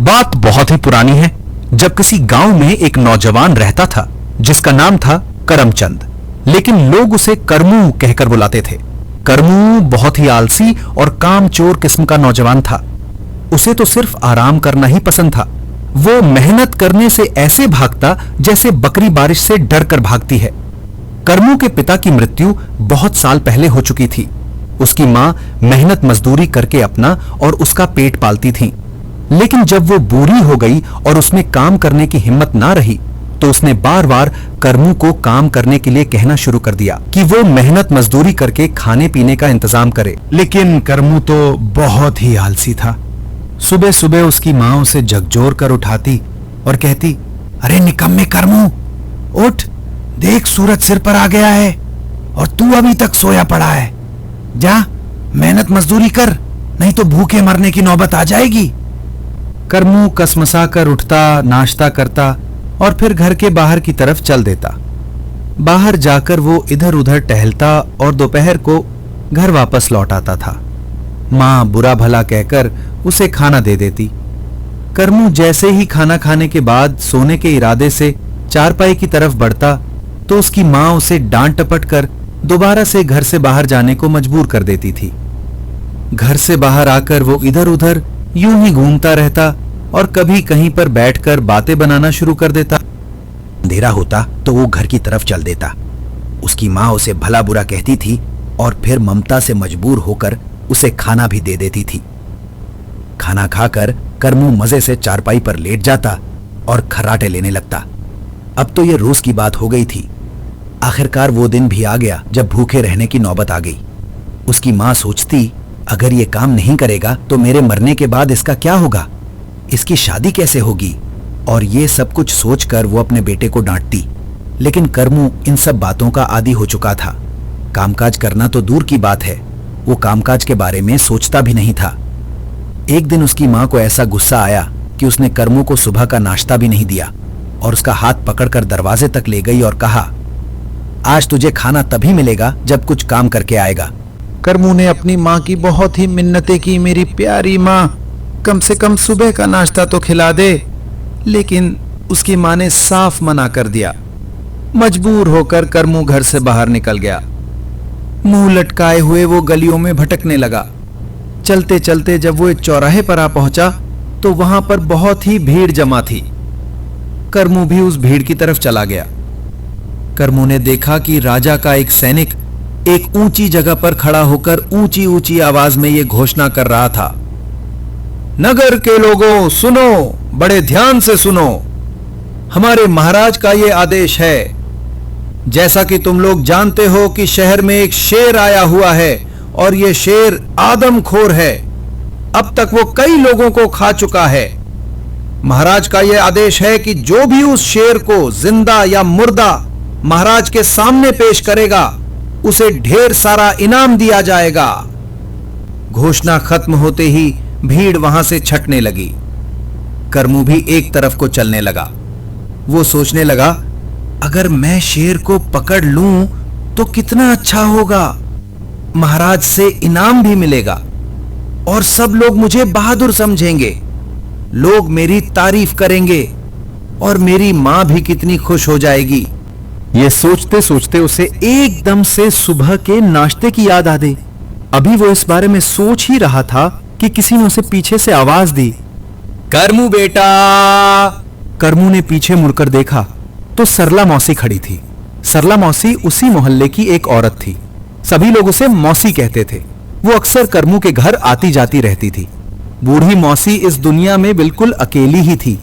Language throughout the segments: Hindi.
बात बहुत ही पुरानी है, जब किसी गांव में एक नौजवान रहता था जिसका नाम था करमचंद, लेकिन लोग उसे करमू कहकर बुलाते थे। करमू बहुत ही आलसी और कामचोर किस्म का नौजवान था। उसे तो सिर्फ आराम करना ही पसंद था। वो मेहनत करने से ऐसे भागता जैसे बकरी बारिश से डरकर भागती है। करमू के पिता की मृत्यु बहुत साल पहले हो चुकी थी। उसकी मां मेहनत मजदूरी करके अपना और उसका पेट पालती थी, लेकिन जब वो बूढ़ी हो गई और उसमें काम करने की हिम्मत ना रही तो उसने बार बार करमू को काम करने के लिए कहना शुरू कर दिया कि वो मेहनत मजदूरी करके खाने पीने का इंतजाम करे। लेकिन करमू तो बहुत ही आलसी था। सुबह सुबह उसकी मां उसे झकझोर कर उठाती और कहती, अरे निकम्मे करमू, उठ, देख सूरज सिर पर आ गया है और तू अभी तक सोया पड़ा है। जा मेहनत मजदूरी कर, नहीं तो भूखे मरने की नौबत आ जाएगी। करमू कसमसा कर उठता, नाश्ता करता और फिर घर के बाहर की तरफ चल देता। बाहर जाकर वो इधर उधर टहलता और दोपहर को घर वापस लौट आता था। मां बुरा भला कहकर उसे खाना दे देती। करमू जैसे ही खाना खाने के बाद सोने के इरादे से चारपाई की तरफ बढ़ता तो उसकी मां उसे डांट टपट कर दोबारा से घर से बाहर जाने को मजबूर कर देती थी। घर से बाहर आकर वो इधर उधर यूं ही घूमता रहता और कभी कहीं पर बैठकर बातें बनाना शुरू कर देता। अंधेरा होता तो वो घर की तरफ चल देता। उसकी मां उसे भला बुरा कहती थी और फिर ममता से मजबूर होकर उसे खाना भी दे देती थी। खाना खाकर करमू मजे से चारपाई पर लेट जाता और खर्राटे लेने लगता। अब तो ये रोज की बात हो गई थी। आखिरकार वो दिन भी आ गया जब भूखे रहने की नौबत आ गई। उसकी मां सोचती, अगर ये काम नहीं करेगा तो मेरे मरने के बाद इसका क्या होगा, इसकी शादी कैसे होगी, और ये सब कुछ सोचकर वो अपने बेटे को डांटती। लेकिन करमू इन सब बातों का आदी हो चुका था। कामकाज करना तो दूर की बात है, वो कामकाज के बारे में सोचता भी नहीं था। एक दिन उसकी मां को ऐसा गुस्सा आया कि उसने करमू को सुबह का नाश्ता भी नहीं दिया और उसका हाथ पकड़कर दरवाजे तक ले गई और कहा, आज तुझे खाना तभी मिलेगा जब कुछ काम करके आएगा। करमू ने अपनी मां की बहुत ही मिन्नतें की, मेरी प्यारी मां, कम से कम सुबह का नाश्ता तो खिला दे। लेकिन उसकी मां ने साफ मना कर दिया। मजबूर होकर करमू घर से बाहर निकल गया। मुंह लटकाए हुए वो गलियों में भटकने लगा। चलते चलते जब वो एक चौराहे पर आ पहुंचा तो वहां पर बहुत ही भीड़ जमा थी। करमू भी उस भीड़ की तरफ चला गया। करमू ने देखा कि राजा का एक सैनिक एक ऊंची जगह पर खड़ा होकर ऊंची ऊंची आवाज में यह घोषणा कर रहा था, नगर के लोगों सुनो, बड़े ध्यान से सुनो, हमारे महाराज का यह आदेश है। जैसा कि तुम लोग जानते हो कि शहर में एक शेर आया हुआ है और यह शेर आदमखोर है। अब तक वो कई लोगों को खा चुका है। महाराज का यह आदेश है कि जो भी उस शेर को जिंदा या मुर्दा महाराज के सामने पेश करेगा उसे ढेर सारा इनाम दिया जाएगा। घोषणा खत्म होते ही भीड़ वहां से छटने लगी। करमू भी एक तरफ को चलने लगा। वो सोचने लगा, अगर मैं शेर को पकड़ लूं तो कितना अच्छा होगा, महाराज से इनाम भी मिलेगा और सब लोग मुझे बहादुर समझेंगे, लोग मेरी तारीफ करेंगे और मेरी मां भी कितनी खुश हो जाएगी। ये सोचते सोचते उसे एकदम से सुबह के नाश्ते की याद आ गई। अभी वो इस बारे में सोच ही रहा था कि किसी ने उसे पीछे से आवाज दी, करमू बेटा। करमू ने पीछे मुड़कर देखा तो सरला मौसी खड़ी थी। सरला मौसी उसी मोहल्ले की एक औरत थी। सभी लोग उसे मौसी कहते थे। वो अक्सर करमू के घर आती जाती रहती थी। बूढ़ी मौसी इस दुनिया में बिल्कुल अकेली ही थी।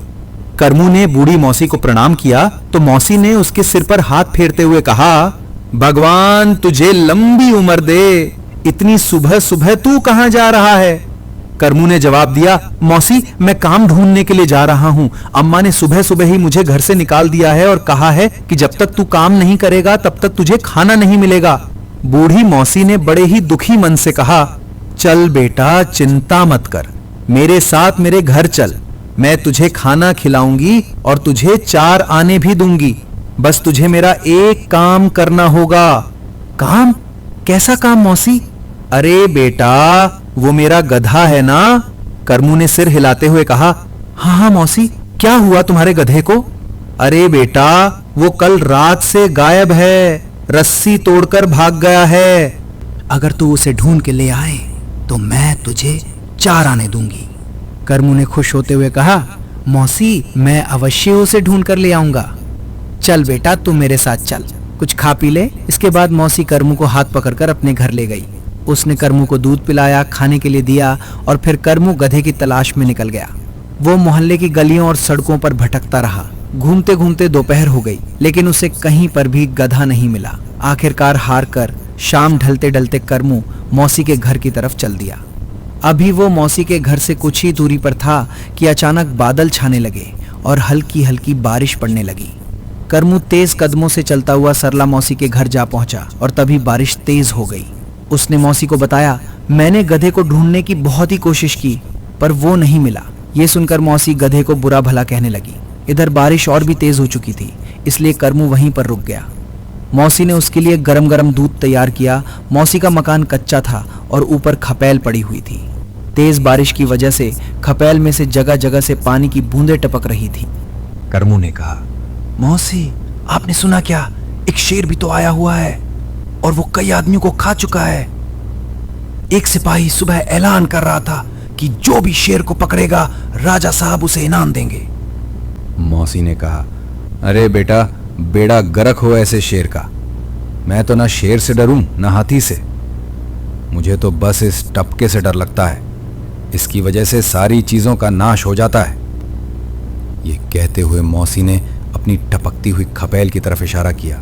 करमू ने बूढ़ी मौसी को प्रणाम किया तो मौसी ने उसके सिर पर हाथ फेरते हुए कहा, भगवान तुझे लंबी उम्र दे, इतनी सुबह सुबह तू कहां जा रहा है। करमू ने जवाब दिया, मौसी मैं काम ढूंढने के लिए जा रहा हूं। अम्मा ने सुबह सुबह ही मुझे घर से निकाल दिया है और कहा है कि जब तक तू काम नहीं करेगा तब तक तुझे खाना नहीं मिलेगा। बूढ़ी मौसी ने बड़े ही दुखी मन से कहा, चल बेटा चिंता मत कर, मेरे साथ मेरे घर चल, मैं तुझे खाना खिलाऊंगी और तुझे 4 आने भी दूंगी। बस तुझे मेरा एक काम करना होगा। काम? कैसा काम मौसी? अरे बेटा वो मेरा गधा है ना। करमू ने सिर हिलाते हुए कहा, हाँ हाँ मौसी, क्या हुआ तुम्हारे गधे को? अरे बेटा, वो कल रात से गायब है, रस्सी तोड़कर भाग गया है। अगर तू उसे ढूंढ के ले आए तो मैं तुझे 4 आने दूंगी। करमू ने खुश होते हुए कहा, मौसी मैं अवश्य उसे ढूंढ कर ले आऊंगा। चल बेटा तू मेरे साथ चल, कुछ खा पी ले। इसके बाद मौसी करमू को हाथ पकड़कर अपने घर ले गई। उसने करमू को दूध पिलाया, खाने के लिए दिया और फिर करमू गधे की तलाश में निकल गया। वो मोहल्ले की गलियों और सड़कों पर भटकता रहा। घूमते घूमते दोपहर हो गई, लेकिन उसे कहीं पर भी गधा नहीं मिला। आखिरकार हार कर शाम ढलते ढलते करमू मौसी के घर की तरफ चल दिया। अभी वो मौसी के घर से कुछ ही दूरी पर था कि अचानक बादल छाने लगे और हल्की हल्की बारिश पड़ने लगी। करमू तेज कदमों से चलता हुआ सरला मौसी के घर जा पहुंचा और तभी बारिश तेज हो गई। उसने मौसी को बताया, मैंने गधे को ढूंढने की बहुत ही कोशिश की पर वो नहीं मिला। ये सुनकर मौसी गधे को बुरा भला कहने लगी। इधर बारिश और भी तेज हो चुकी थी, इसलिए करमू वहीं पर रुक गया। मौसी ने उसके लिए गरम गरम दूध तैयार किया। मौसी का मकान कच्चा था और ऊपर खपैल पड़ी हुई थी। तेज बारिश की वजह से खपैल में से जगह जगह से पानी की बूंदें टपक रही थी। करमू ने कहा, मौसी आपने सुना क्या? एक शेर भी तो आया हुआ है और वो कई आदमियों को खा चुका है। एक सिपाही सुबह ऐलान कर रहा था कि जो भी शेर को पकड़ेगा राजा साहब उसे इनाम देंगे। मौसी ने कहा, अरे बेटा, बेड़ा गर्क हो ऐसे शेर का। मैं तो ना शेर से डरूं ना हाथी से, मुझे तो बस इस टपके से डर लगता है। इसकी वजह से सारी चीजों का नाश हो जाता है। ये कहते हुए मौसी ने अपनी टपकती हुई खपैल की तरफ इशारा किया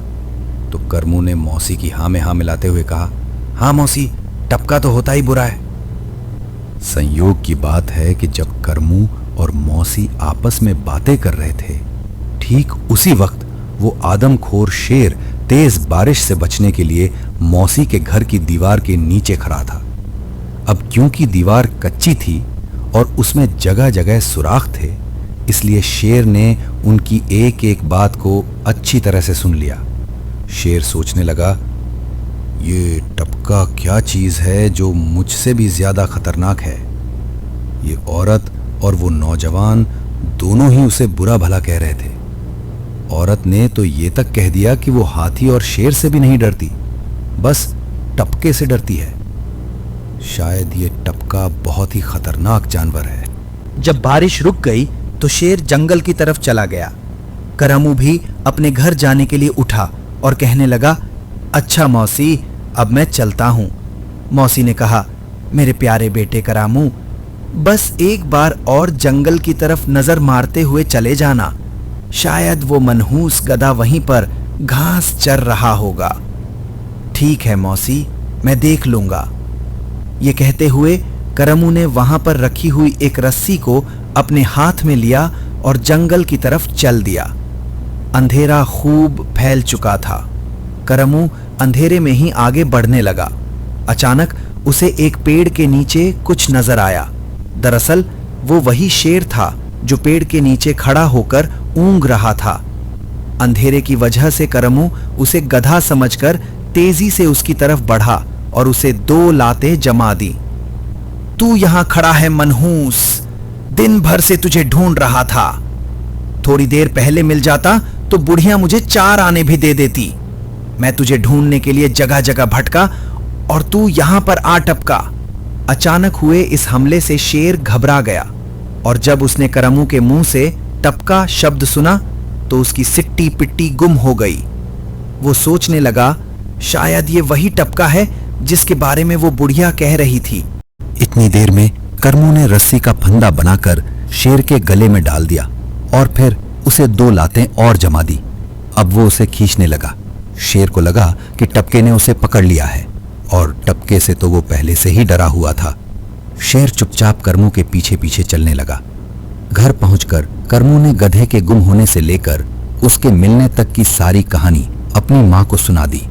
तो करमू ने मौसी की हाँ में हाँ मिलाते हुए कहा, हाँ मौसी, टपका तो होता ही बुरा है। संयोग की बात है कि जब करमू और मौसी आपस में बातें कर रहे थे, ठीक उसी वक्त वो आदमखोर शेर तेज बारिश से बचने के लिए मौसी के घर की दीवार के नीचे खड़ा था। अब क्योंकि दीवार कच्ची थी और उसमें जगह जगह सुराख थे, इसलिए शेर ने उनकी एक एक बात को अच्छी तरह से सुन लिया। शेर सोचने लगा, ये टपका क्या चीज है जो मुझसे भी ज्यादा खतरनाक है। ये औरत और वो नौजवान दोनों ही उसे बुरा भला कह रहे थे। औरत ने तो ये तक कह दिया कि वो हाथी और शेर से भी नहीं डरती, बस टपके से डरती है। शायद ये टपका बहुत ही खतरनाक जानवर है। जब बारिश रुक गई तो शेर जंगल की तरफ चला गया। करमू भी अपने घर जाने के लिए उठा और कहने लगा, अच्छा मौसी, अब मैं चलता हूं। मौसी ने कहा, मेरे प्यारे बेटे करामू, बस एक बार और जंगल की तरफ नजर मारते हुए चले जाना। शायद वो मनहूस गधा वहीं पर घास चर रहा होगा। ठीक है मौसी, मैं देख लूंगा। ये कहते हुए करमू ने वहां पर रखी हुई एक रस्सी को अपने हाथ में लिया और जंगल की तरफ चल दिया। अंधेरा खूब फैल चुका था। करमू अंधेरे में ही आगे बढ़ने लगा। अचानक उसे एक पेड़ के नीचे कुछ नजर आया। दरअसल वो वही शेर था जो पेड़ के नीचे खड़ा होकर ऊँग रहा था। अंधेरे की वजह से करमू उसे गधा समझकर तेजी से उसकी तरफ बढ़ा और उसे 2 लातें जमा दी। तू यहां खड़ा है मनहूस, दिन भर से तुझे ढूंढ रहा था। थोड़ी देर पहले मिल जाता तो बुढ़िया मुझे 4 आने भी दे देती। मैं तुझे ढूंढने के लिए जगह जगह भटका और तू यहां पर आ टपका। अचानक हुए इस हमले से शेर घबरा गया और जब उसने करमू के मुंह से टपका शब्द सुना तो उसकी सिट्टी पिट्टी गुम हो गई। वो सोचने लगा, शायद ये वही टपका है जिसके बारे में वो बुढ़िया कह रही थी। इतनी देर में करमू ने रस्सी का फंदा बनाकर शेर के गले में डाल दिया और फिर उसे 2 लातें और जमा दी। अब वो उसे खींचने लगा। शेर को लगा कि टपके ने उसे पकड़ लिया है और टपके से तो वो पहले से ही डरा हुआ था। शेर चुपचाप करमू के पीछे पीछे चलने लगा। घर पहुंचकर करमू ने गधे के गुम होने से लेकर उसके मिलने तक की सारी कहानी अपनी मां को सुना दी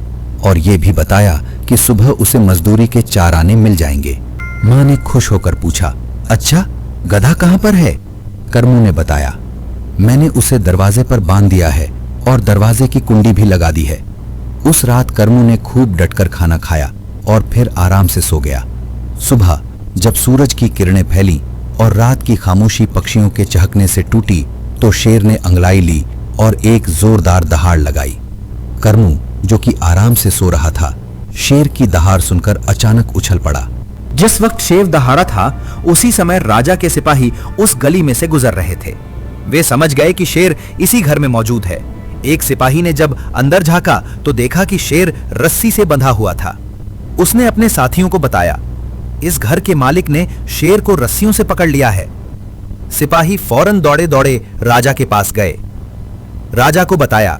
और ये भी बताया कि सुबह उसे मजदूरी के 4 आने मिल जाएंगे। मां ने खुश होकर पूछा, अच्छा गधा कहां पर है? करमू ने बताया, मैंने उसे दरवाजे पर बांध दिया है और दरवाजे की कुंडी भी लगा दी है। उस रात करमू ने खूब डटकर खाना खाया और फिर आराम से सो गया। सुबह जब सूरज की किरणें फैली और रात की खामोशी पक्षियों के चहकने से टूटी तो शेर ने अंगड़ाई ली और एक जोरदार दहाड़ लगाई। करमू, जो कि आराम से सो रहा था, शेर की दहाड़ सुनकर अचानक उछल पड़ा। जिस वक्त शेर दहाड़ा था, उसी समय राजा के सिपाही उस गली में से गुजर रहे थे। वे समझ गए कि शेर इसी घर में मौजूद है। एक सिपाही ने जब अंदर झांका तो देखा कि शेर रस्सी से बंधा हुआ था। उसने अपने साथियों को बताया, इस घर के मालिक ने शेर को रस्सियों से पकड़ लिया है। सिपाही फौरन दौड़े दौड़े राजा के पास गए। राजा को बताया,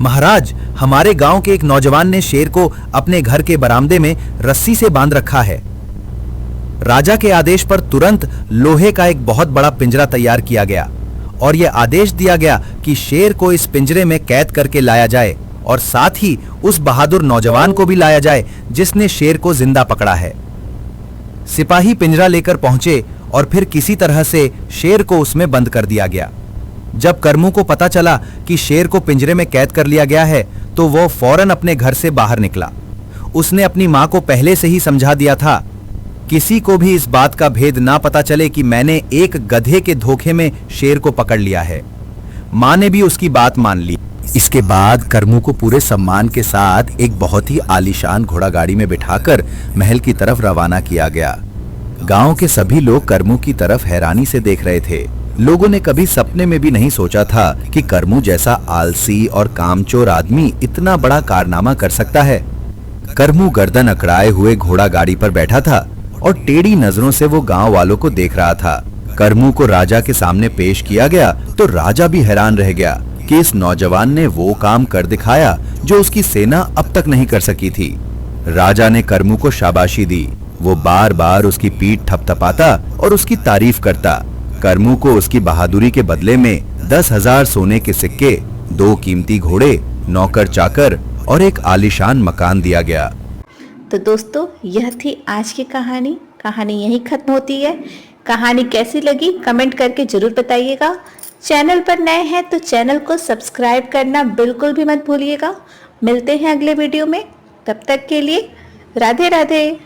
महाराज, हमारे गांव के एक नौजवान ने शेर को अपने घर के बरामदे में रस्सी से बांध रखा है। राजा के आदेश पर तुरंत लोहे का एक बहुत बड़ा पिंजरा तैयार किया गया और यह आदेश दिया गया कि शेर को इस पिंजरे में कैद करके लाया जाए और साथ ही उस बहादुर नौजवान को भी लाया जाए जिसने शेर को जिंदा पकड़ा है। सिपाही पिंजरा लेकर पहुंचे और फिर किसी तरह से शेर को उसमें बंद कर दिया गया। जब करमू को पता चला कि शेर को पिंजरे में कैद कर लिया गया है तो वो फौरन अपने घर से बाहर निकला। उसने अपनी मां को पहले से ही समझा दिया था, किसी को भी इस बात का भेद ना पता चले कि मैंने एक गधे के धोखे में शेर को पकड़ लिया है। मां ने भी उसकी बात मान ली। इसके बाद करमू को पूरे सम्मान के साथ एक बहुत ही आलीशान घोड़ा गाड़ी में बिठाकर महल की तरफ रवाना किया गया। गांव के सभी लोग करमू की तरफ हैरानी से देख रहे थे। लोगों ने कभी सपने में भी नहीं सोचा था कि करमू जैसा आलसी और कामचोर आदमी इतना बड़ा कारनामा कर सकता है। करमू गर्दन अकड़ाए हुए घोड़ा गाड़ी पर बैठा था और टेढ़ी नजरों से वो गांव वालों को देख रहा था। करमू को राजा के सामने पेश किया गया तो राजा भी हैरान रह गया कि इस नौजवान ने वो काम कर दिखाया जो उसकी सेना अब तक नहीं कर सकी थी। राजा ने करमू को शाबाशी दी। वो बार बार उसकी पीठ थपथपाता और उसकी तारीफ करता। करमू को उसकी बहादुरी के बदले में 10,000 सोने के सिक्के, 2 कीमती घोड़े, नौकर चाकर और एक आलीशान मकान दिया गया। तो दोस्तों, यह थी आज की कहानी। कहानी यहीं खत्म होती है। कहानी कैसी लगी कमेंट करके जरूर बताइएगा। चैनल पर नए हैं तो चैनल को सब्सक्राइब करना बिल्कुल भी मत भूलिएगा। मिलते हैं अगले वीडियो में, तब तक के लिए राधे राधे।